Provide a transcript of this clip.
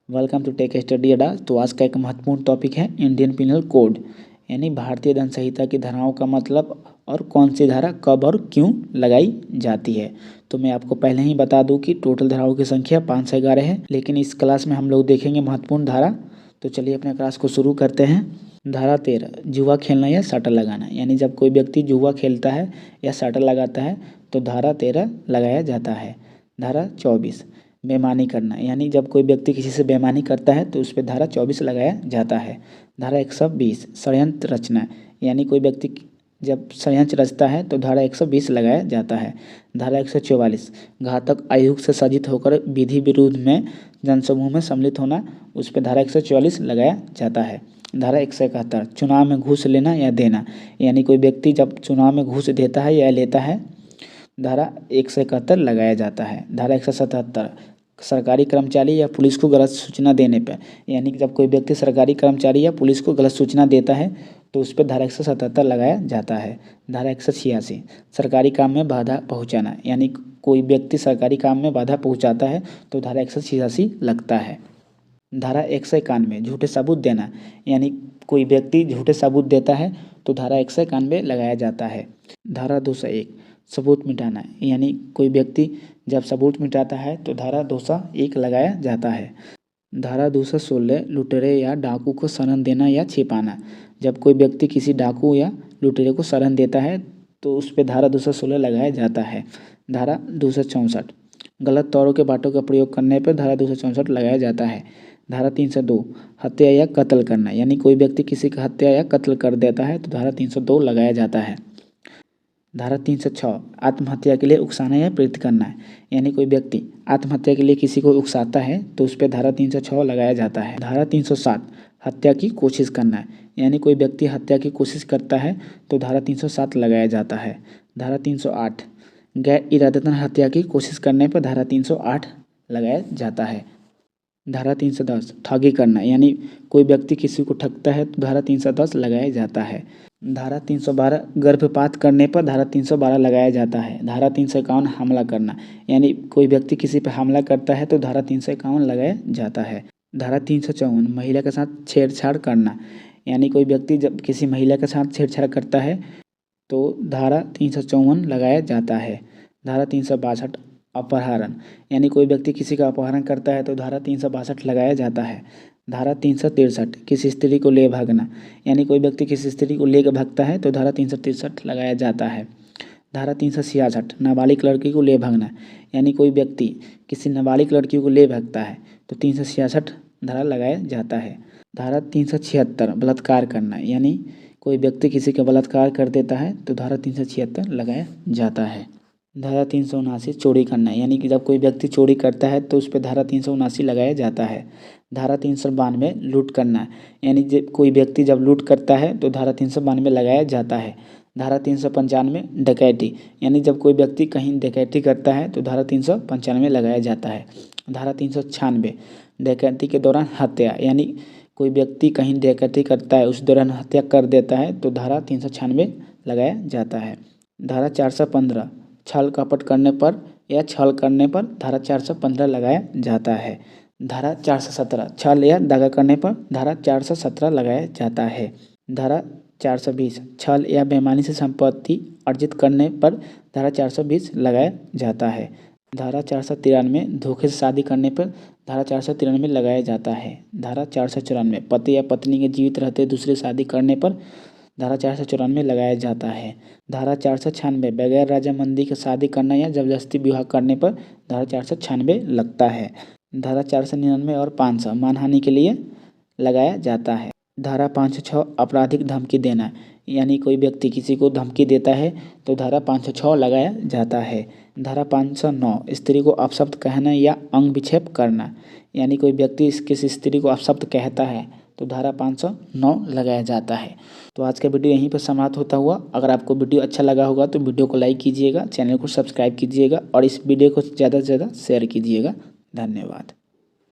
Welcome to tech study अड्डा। तो आज का एक महत्वपूर्ण टॉपिक है इंडियन पिनल कोड, यानी भारतीय दंड संहिता की धाराओं का मतलब और कौन सी धारा कब और क्यों लगाई जाती है। तो मैं आपको पहले ही बता दूं कि टोटल धाराओं की संख्या 5 से 11 है, लेकिन इस क्लास में हम लोग देखेंगे महत्वपूर्ण धारा। तो चलिए अपने क्लास को शुरू करते हैं। धारा 13, जुआ खेलना या साटा लगाना, यानी जब कोई व्यक्ति जुआ खेलता है या साटा लगाता है तो धारा 13 लगाया जाता है। धारा 24, बेईमानी करना, यानी जब कोई व्यक्ति किसी से बेईमानी करता है तो उस पर धारा 24 लगाया जाता है। धारा 120, षड्यंत्र रचना, यानी कोई व्यक्ति जब षड्यंत्र रचता है तो धारा 120 लगाया जाता है। धारा 144, घातक आयुक्त से सज्जित होकर विधि विरुद्ध में जनसमूह में सम्मिलित होना, उस पर धारा 144 लगाया जाता है। धारा 171, चुनाव में घूस लेना या देना, यानी कोई व्यक्ति जब चुनाव में घूस देता है या लेता है, धारा 171 लगाया जाता है। धारा 177, सरकारी कर्मचारी या पुलिस को गलत सूचना देने पर, यानी जब कोई व्यक्ति सरकारी कर्मचारी या पुलिस को गलत सूचना देता है तो उस पर धारा 177 लगाया जाता है। धारा 186, सरकारी काम में बाधा पहुंचाना, यानी कोई व्यक्ति सरकारी काम में बाधा पहुंचाता है तो धारा 186 लगता है। धारा 191, झूठे सबूत देना, यानी कोई व्यक्ति झूठे सबूत देता है तो धारा 191 लगाया जाता है। धारा 201, सबूत मिटाना, यानी कोई व्यक्ति जब सबूत मिटाता है तो धारा 201 लगाया जाता है। धारा 216, लुटेरे या डाकू को शरण देना या छिपाना, जब कोई व्यक्ति किसी डाकू या लुटेरे को शरण देता है तो उस पर धारा 216 लगाया जाता है। धारा 264, गलत तौरों के बातों का प्रयोग करने पर धारा 264 लगाया जाता है। धारा 302, हत्या या कत्ल करना, यानी कोई व्यक्ति किसी का हत्या या कत्ल कर देता है तो धारा 302 लगाया जाता है। धारा 306, आत्महत्या के लिए उकसाना या प्रेरित करना, यानी कोई व्यक्ति आत्महत्या के लिए किसी को उकसाता है तो उस पर धारा 306 लगाया जाता है। धारा 307, हत्या की कोशिश करना, यानी कोई व्यक्ति हत्या की कोशिश करता है तो धारा 307 लगाया जाता है। धारा 308, गैर इरादतन हत्या की कोशिश करने पर धारा 308 लगाया जाता है। धारा 310, ठगी करना, यानी कोई व्यक्ति किसी को ठगता है तो धारा 310 लगाया जाता है। धारा 312, गर्भपात करने पर धारा 312 लगाया जाता है। धारा 351, हमला करना, यानी कोई व्यक्ति किसी पर हमला करता है तो धारा 351 लगाया जाता है। धारा 354, महिला के साथ छेड़छाड़ करना, यानी कोई व्यक्ति जब किसी महिला के साथ छेड़छाड़ करता है तो धारा 354 लगाया जाता है। धारा 362, अपहरण, यानी कोई व्यक्ति किसी का अपहरण करता है तो धारा 362 लगाया जाता है। धारा 363, किसी स्त्री को ले भागना, यानी कोई व्यक्ति किसी स्त्री को ले भागता है तो धारा 363 लगाया जाता है। धारा 366, नाबालिग लड़की को ले भागना, यानी कोई व्यक्ति किसी नाबालिग लड़की को ले भागता है तो 366 धारा लगाया जाता है। धारा 376, बलात्कार करना, यानी कोई व्यक्ति किसी का बलात्कार कर देता है तो धारा 376 लगाया जाता है। धारा 379, चोरी करना, यानी कि जब कोई व्यक्ति चोरी करता है तो उस पर धारा 379 लगाया जाता है। धारा 392, लूट करना, यानी जब कोई व्यक्ति जब लूट करता है तो धारा 392 लगाया जाता है। धारा 395, डकैती, यानी जब कोई व्यक्ति कहीं डकैती करता है तो धारा 395 लगाया जाता है। धारा 396, डकैती के दौरान हत्या, यानी कोई व्यक्ति कहीं डकैती करता है उस दौरान हत्या कर देता है तो धारा 396 लगाया जाता है। धारा 415, छल कपट करने पर या छल करने पर धारा 415 लगाया जाता है। धारा 417, छल या दगा करने पर धारा 417 लगाया जाता है। धारा 420, छल या बेईमानी से संपत्ति अर्जित करने पर धारा 420 लगाया जाता है। धारा 493, धोखे से शादी करने पर धारा 493 लगाया जाता है। धारा 494, पति या पत्नी के जीवित रहते दूसरे शादी करने पर धारा 494 लगाया जाता है। धारा 496, बगैर रजामंदी के शादी करना या जबरदस्ती विवाह करने पर धारा 496 लगता है। धारा 499 और 500, मानहानि के लिए लगाया जाता है। धारा 506, आपराधिक धमकी देना, यानी कोई व्यक्ति किसी को धमकी देता है तो धारा 506 लगाया जाता है। धारा 509, स्त्री को अपशब्द कहना या अंग विक्षेप करना, यानी कोई व्यक्ति किसी स्त्री को अपशब्द कहता है तो धारा 509 लगाया जाता है। तो आज का वीडियो यहीं पर समाप्त होता हुआ। अगर आपको वीडियो अच्छा लगा होगा तो वीडियो को लाइक कीजिएगा, चैनल को सब्सक्राइब कीजिएगा और इस वीडियो को ज़्यादा से ज़्यादा शेयर कीजिएगा। धन्यवाद।